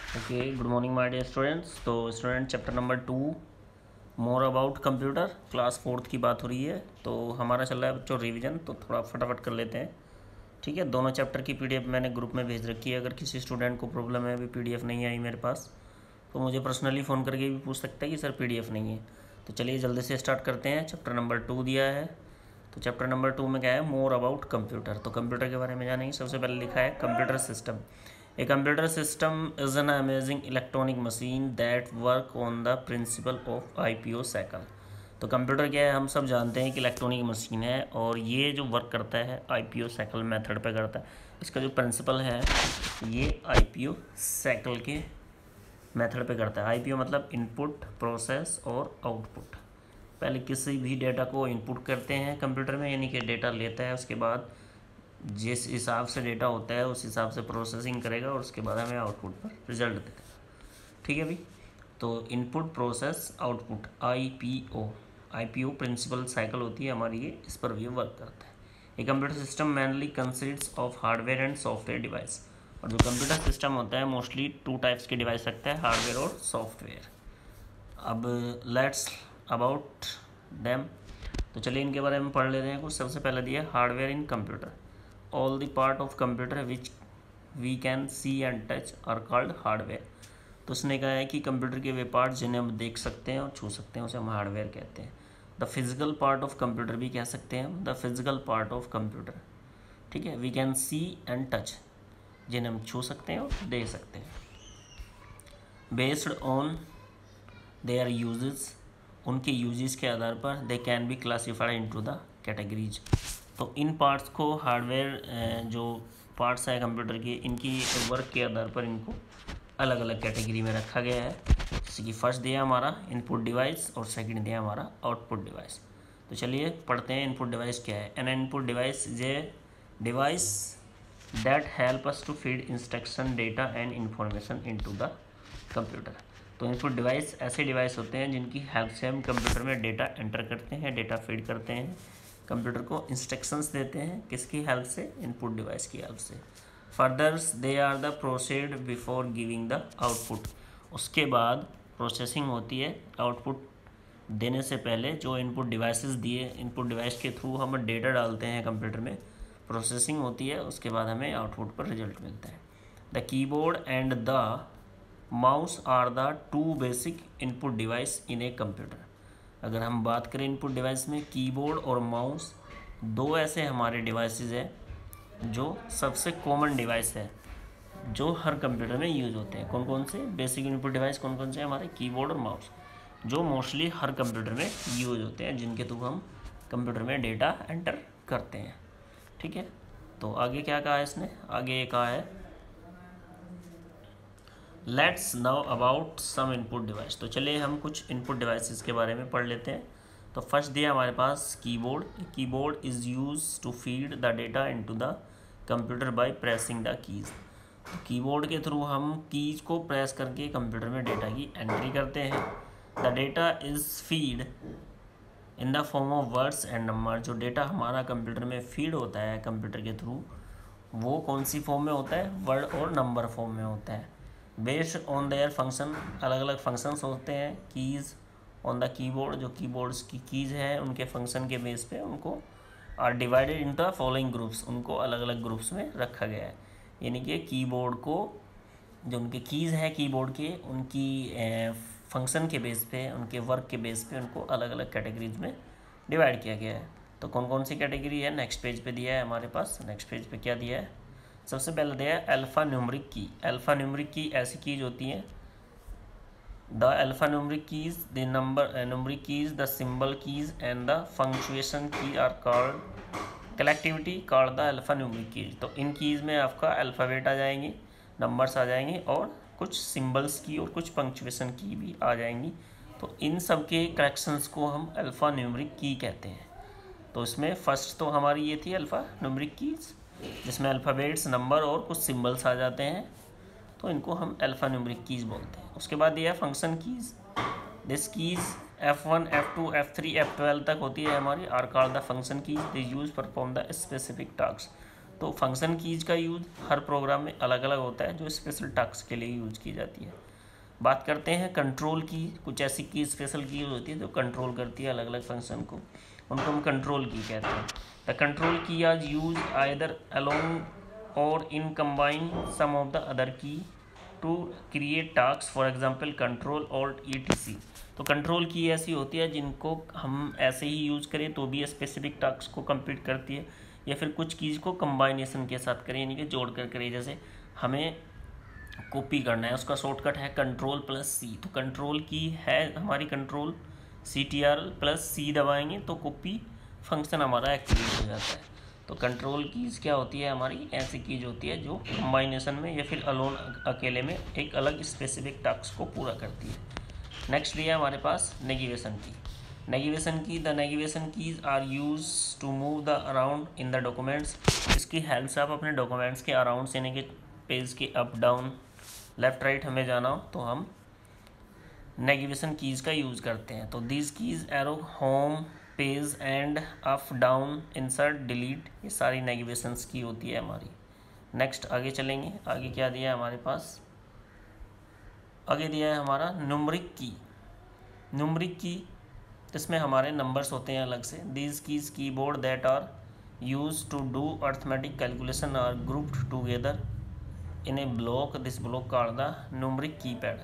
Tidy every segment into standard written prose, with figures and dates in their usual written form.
Okay, good morning my dear students. तो student chapter number 2 more about computer class 4th की बात हो रही है। तो हमारा चल रहा है बच्चों रिवीजन, तो थोड़ा फटाफट कर लेते हैं। ठीक है, दोनों चैप्टर की पीडीएफ मैंने ग्रुप में भेज रखी है। अगर किसी स्टूडेंट को प्रॉब्लम है, अभी पीडीएफ नहीं आई मेरे पास, तो मुझे पर्सनली फ़ोन करके भी पूछ सकता है कि सर पीडीएफ नहीं है। तो चलिए जल्दी से स्टार्ट करते हैं। चैप्टर नंबर 2 दिया है, तो चैप्टर नंबर 2 में क्या है, मोर अबाउट कंप्यूटर। तो कंप्यूटर के बारे में जानेंगे। सबसे पहले लिखा है computer system. A computer system is an amazing electronic machine that work on the principle of IPO cycle। तो कंप्यूटर क्या है, हम सब जानते हैं कि इलेक्ट्रॉनिक मशीन है और ये जो वर्क करता है IPO साइकिल मेथड पे करता है। इसका जो प्रिंसिपल है ये IPO साइकिल के मेथड पे करता है। IPO मतलब इनपुट, प्रोसेस और आउटपुट। पहले किसी भी डेटा को इनपुट करते हैं कंप्यूटर में, यानी कि डेटा लेता है, उसके बाद जिस हिसाब से डेटा होता है उस हिसाब से प्रोसेसिंग करेगा और उसके बाद हमें आउटपुट पर रिजल्ट देगा। ठीक है भाई, तो input, process, output, IPO principle cycle होती है हमारी, ये इस पर भी वर्क करता है। ये computer system mainly consists of hardware and software device. और जो कंप्यूटर सिस्टम होता है मोस्टली 2 टाइप्स के डिवाइस रखता है, हार्डवेयर और सॉफ्टवेयर। अब लेट्स अबाउट देम, तो चलिए इनके बारे में पढ़ लेते हैं कुछ। सबसे पहले दिया hardware in computer. All the part of computer which we can see and touch are called hardware. तो उसने कहा है कि कंप्यूटर के वे पार्ट जिन्हें हम देख सकते हैं और छू सकते हैं उसे हम हार्डवेयर कहते हैं। The physical part of computer भी कह सकते हैं हम, the physical part of computer. ठीक है, we can see and touch, जिन्हें हम छू सकते हैं और देख सकते हैं। बेस्ड ऑन देयर यूजेस, उनके यूजेस के आधार पर they can be classified into the categories. तो इन पार्ट्स को हार्डवेयर जो पार्ट्स है कंप्यूटर के, इनकी वर्क के आधार पर इनको अलग अलग कैटेगरी में रखा गया है। जैसे कि फर्स्ट दिया हमारा इनपुट डिवाइस और सेकंड दिया हमारा आउटपुट डिवाइस। तो चलिए पढ़ते हैं इनपुट डिवाइस क्या है। An input device is a device that help us to feed instruction, data and information into the computer. तो इनपुट डिवाइस ऐसे डिवाइस होते हैं जिनकी हेल्प से हम कंप्यूटर में डेटा एंटर करते हैं, डेटा फीड करते हैं, कंप्यूटर को इंस्ट्रक्शंस देते हैं। किसकी हेल्प से? इनपुट डिवाइस की हेल्प से। Furthers they are the processed before giving the output. उसके बाद प्रोसेसिंग होती है आउटपुट देने से पहले। जो इनपुट डिवाइसेस दिए, इनपुट डिवाइस के थ्रू हम डेटा डालते हैं कंप्यूटर में, प्रोसेसिंग होती है, उसके बाद हमें आउटपुट पर रिजल्ट मिलता है। The keyboard and the mouse are the 2 basic input device in a computer. अगर हम बात करें इनपुट डिवाइस में, कीबोर्ड और माउस 2 ऐसे हमारे डिवाइसेस हैं जो सबसे कॉमन डिवाइस है, जो हर कंप्यूटर में यूज़ होते हैं। कौन कौन से बेसिक इनपुट डिवाइस कौन कौन से हैं हमारे? कीबोर्ड और माउस, जो मोस्टली हर कंप्यूटर में यूज़ होते हैं, जिनके थ्रू हम कंप्यूटर में डेटा एंटर करते हैं। ठीक है, तो आगे क्या कहा है इसने? आगे ये कहा है let's now about some input device. तो चलिए हम कुछ इनपुट डिवाइसेस के बारे में पढ़ लेते हैं। तो फर्स्ट दिया हमारे पास keyboard. Keyboard is use to feed the data into the computer by pressing the keys. तो कीबोर्ड के थ्रू हम कीज़ को प्रेस करके कंप्यूटर में डेटा की एंट्री करते हैं। The data is feed in the form of words and number. जो डेटा हमारा कंप्यूटर में फीड होता है कंप्यूटर के थ्रू, वो कौन सी फॉर्म में होता है? वर्ड और नंबर फॉर्म में होता है। बेस्ड ऑन देयर फंक्शन, अलग अलग फंक्शंस होते हैं। कीज़ ऑन द कीबोर्ड, जो कीबोर्ड्स की कीज़ हैं उनके फंक्शन के बेस पे उनको are divided in the following groups, उनको अलग अलग ग्रुप्स में रखा गया है। यानी कि कीबोर्ड को, जो उनके कीज़ हैं कीबोर्ड के, उनकी फंक्शन के बेस पे, उनके वर्क के बेस पे उनको अलग अलग कैटेगरीज में डिवाइड किया गया है। तो कौन कौन सी कैटेगरी है? नेक्स्ट पेज पे दिया है हमारे पास। नेक्स्ट पेज पे क्या दिया है? सबसे पहले दिया है alphanumeric key. Alphanumeric key ऐसी कीज होती हैं, the alphanumeric keys, the number numeric keys, the symbol keys and the punctuation key are called collectively called the alphanumeric keys. तो इन कीज़ में आपका alphabet आ जाएंगे, numbers आ जाएंगे और कुछ सिंबल्स की और कुछ पंक्चुएशन की भी आ जाएंगी। तो इन सब के कलेक्शंस को हम अल्फ़ा न्यूमरिक की कहते हैं। तो इसमें फर्स्ट तो हमारी ये थी अल्फ़ा न्यूमरिक कीज़, जिसमें अल्फ़ाबेट्स, नंबर और कुछ सिंबल्स आ जाते हैं, तो इनको हम अल्फ़ा न्यूमरिक कीज़ बोलते हैं। उसके बाद ये है function keys. This keys F1, F2, F3, F12 तक होती है हमारी, are called the function keys. They use perform the specific task. तो फंक्शन कीज का यूज हर प्रोग्राम में अलग अलग होता है, जो स्पेशल टास्क के लिए यूज की जाती है। बात करते हैं कंट्रोल की। कुछ ऐसी की स्पेशल की होती है जो कंट्रोल करती है अलग अलग फंक्शन को, उनको हम कंट्रोल की कहते हैं। द कंट्रोल की आज use either along or in combine some of the other key to create task, for example control alt ETC। तो कंट्रोल की ऐसी होती है जिनको हम ऐसे ही यूज़ करें तो भी स्पेसिफिक टास्क को कंप्लीट करती है, या फिर कुछ चीज़ को कंबाइनेशन के साथ करें, यानी कि जोड़ कर करें। जैसे हमें कॉपी करना है, उसका शॉर्टकट है कंट्रोल+C। तो कंट्रोल की है हमारी कंट्रोल, CTRL+C दबाएंगे तो कॉपी फंक्शन हमारा एक्टिवेट हो जाता है। तो कंट्रोल कीज़ क्या होती है हमारी, ऐसी कीज होती है जो कंबाइनेशन में या फिर अलोन अकेले में एक अलग स्पेसिफिक टास्क को पूरा करती है। नेक्स्ट लिया है हमारे पास नेगेवेशन key. Navigation key, the navigation keys are use to move the around in the documents. इसकी हेल्प से आप अपने डॉक्यूमेंट्स के अराउंड से, यानी कि पेज के अप डाउन लेफ्ट राइट हमें जाना हो तो हम नेगेवेशन कीज़ का यूज़ करते हैं। तो these keys arrow, home, page and up down, insert, delete, ये सारी नेगेवेशंस की होती है हमारी। नेक्स्ट आगे चलेंगे। आगे क्या दिया है हमारे पास, आगे दिया है हमारा न्यूमरिक की। न्यूमरिक की इसमें हमारे नंबर्स होते हैं अलग से। These keys keyboard that are use to do arithmetic calculation are grouped together in a block, this block called the numeric keypad.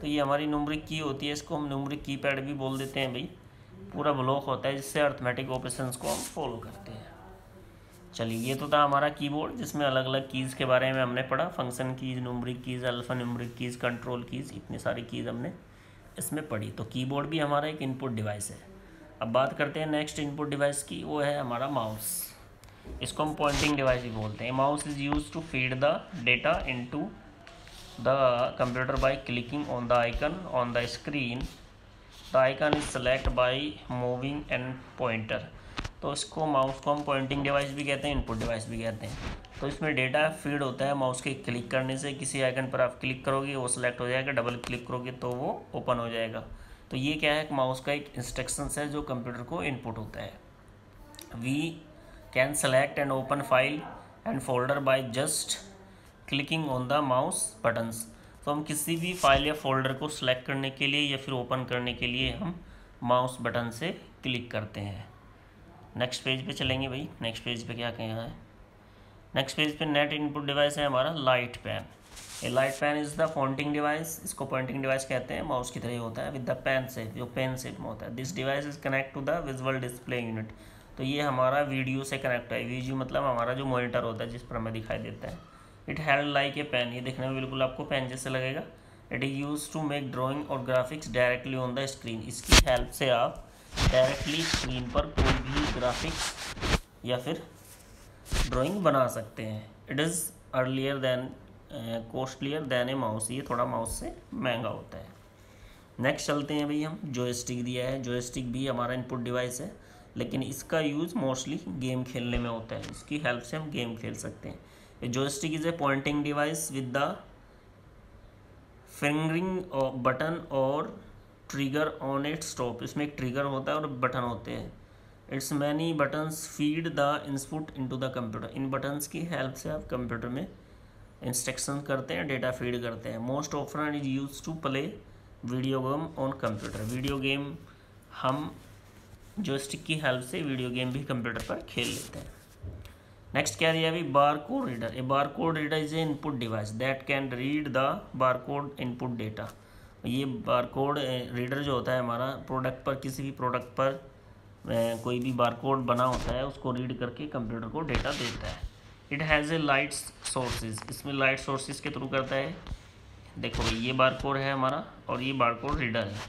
तो ये हमारी न्यूमरिक की होती है, इसको हम न्यूमरिक कीपैड भी बोल देते हैं भाई। पूरा ब्लॉक होता है जिससे अर्थमेटिक ऑपरेशंस को हम फॉलो करते हैं। चलिए, ये तो था हमारा कीबोर्ड जिसमें अलग अलग कीज़ के बारे में हमने पढ़ा। Function keys, numeric keys, alpha numeric keys, control keys, इतनी सारी कीज़ हमने इसमें पढ़ी। तो कीबोर्ड भी हमारा एक इनपुट डिवाइस है। अब बात करते हैं नेक्स्ट इनपुट डिवाइस की, वो है हमारा माउस। इसको हम पॉइंटिंग डिवाइस भी बोलते हैं। Mouse is use to feed the data into the computer by clicking on the icon on the screen. The icon is select by moving and pointer. तो इसको, माउस को हम पॉइंटिंग डिवाइस भी कहते हैं, इनपुट डिवाइस भी कहते हैं। तो इसमें डेटा फीड होता है माउस के क्लिक करने से। किसी आइकन पर आप क्लिक करोगे वो सिलेक्ट हो जाएगा, डबल क्लिक करोगे तो वो ओपन हो जाएगा। तो ये क्या है, माउस का एक इंस्ट्रक्शंस है जो कंप्यूटर को इनपुट होता है। We can select and open file and folder by just clicking on the mouse buttons. तो हम किसी भी फाइल या फोल्डर को सिलेक्ट करने के लिए या फिर ओपन करने के लिए हम माउस बटन से क्लिक करते हैं। नेक्स्ट पेज पे चलेंगे भाई। नेक्स्ट पेज पे क्या कहना है, नेक्स्ट पेज पे नेट इनपुट डिवाइस है हमारा light pen. A light pen is the pointing device. इसको पॉइंटिंग डिवाइस कहते हैं, माउस की तरह होता है विद द पेन शेप, जो पेन शेप में होता है। This device is connect to the visual display unit. तो ये हमारा वीडियो से कनेक्ट है। वीडियो मतलब हमारा जो मॉनिटर होता है जिस पर हमें दिखाई देता है। It held like a pen, ये देखने में बिल्कुल आपको पेन जैसे लगेगा। It is use to make drawing और graphics directly on the screen. इसकी हेल्प से आप डायरेक्टली स्क्रीन पर कोई भी ग्राफिक्स या फिर ड्राइंग बना सकते हैं। It is earlier than costlier than a mouse, ये थोड़ा माउस से महंगा होता है। नेक्स्ट चलते हैं भाई, हम जॉयस्टिक दिया है। जॉयस्टिक भी हमारा इनपुट डिवाइस है, लेकिन इसका यूज़ मोस्टली गेम खेलने में होता है। इसकी हेल्प से हम गेम खेल सकते हैं। ए joystick is a pointing device with the fingering button और ट्रिगर ऑन इट स्टॉप। इसमें एक ट्रिगर होता है और बटन होते हैं। It's many buttons feed the input into the computer. In buttons की हेल्प से आप कंप्यूटर में इंस्ट्रक्शन करते हैं, डेटा फीड करते हैं। Most often is use to play video game on computer. Video game हम जॉयस्टिक की हेल्प से वीडियो गेम भी कंप्यूटर पर खेल लेते हैं। नेक्स्ट क्या दिया अभी, bar code reader. A bar code reader is a input device that can read the bar code input data. ये बार कोड रीडर जो होता है हमारा प्रोडक्ट पर, किसी भी प्रोडक्ट पर कोई भी बार कोड बना होता है उसको रीड करके कंप्यूटर को डेटा देता है। It has a light sources. इसमें लाइट सोर्सेज के थ्रू करता है। देखो भाई, ये बार कोड है हमारा और ये बार कोड रीडर है,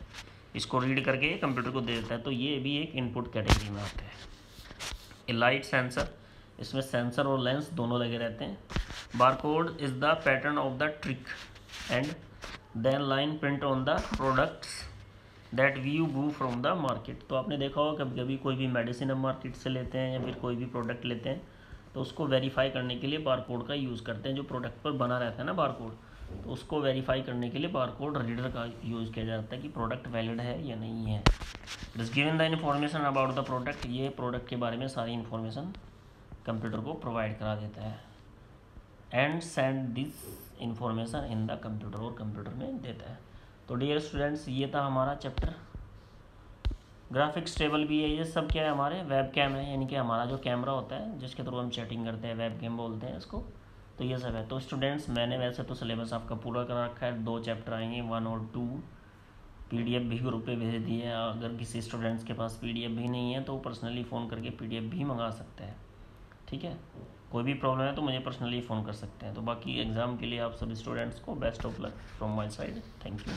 इसको रीड करके कंप्यूटर को दे देता है। तो ये भी एक इनपुट कैटेगरी में आता है। ए लाइट सेंसर, इसमें सेंसर और लेंस दोनों लगे रहते हैं। Bar code is the pattern of the trick and then line print on the products that we buy from the market. तो आपने देखा होगा कभी कभी कोई भी मेडिसिन हम मार्केट से लेते हैं या फिर कोई भी प्रोडक्ट लेते हैं तो उसको वेरीफाई करने के लिए बार कोड का यूज़ करते हैं। जो प्रोडक्ट पर बना रहता है ना बार कोड, तो उसको वेरीफाई करने के लिए बार कोड रीडर का यूज़ किया जाता है कि प्रोडक्ट वैलिड है या नहीं है। It is given the information about the product. ये प्रोडक्ट के बारे में सारी इन्फॉर्मेशन कंप्यूटर को प्रोवाइड करा देता है and send this information in the computer, और कंप्यूटर में देता है। तो डियर स्टूडेंट्स, ये था हमारा चैप्टर। ग्राफिक्स टेबल भी है, ये सब क्या है हमारे वेब कैम है, यानी कि हमारा जो कैमरा होता है जिसके थ्रू हम चैटिंग करते हैं, वेब कैम बोलते हैं इसको। तो ये सब है। तो स्टूडेंट्स, मैंने वैसे तो सिलेबस आपका पूरा करा रखा है, 2 चैप्टर आएंगे 1 और 2। PDF भी ग्रुप पे भेज दी है। अगर किसी स्टूडेंट्स के पास PDF भी नहीं है तो वो पर्सनली फ़ोन करके PDF भी मंगा सकते हैं। ठीक है, कोई भी प्रॉब्लम है तो मुझे पर्सनली फ़ोन कर सकते हैं। तो बाकी एग्ज़ाम के लिए आप सभी स्टूडेंट्स को best of luck from my side. Thank you.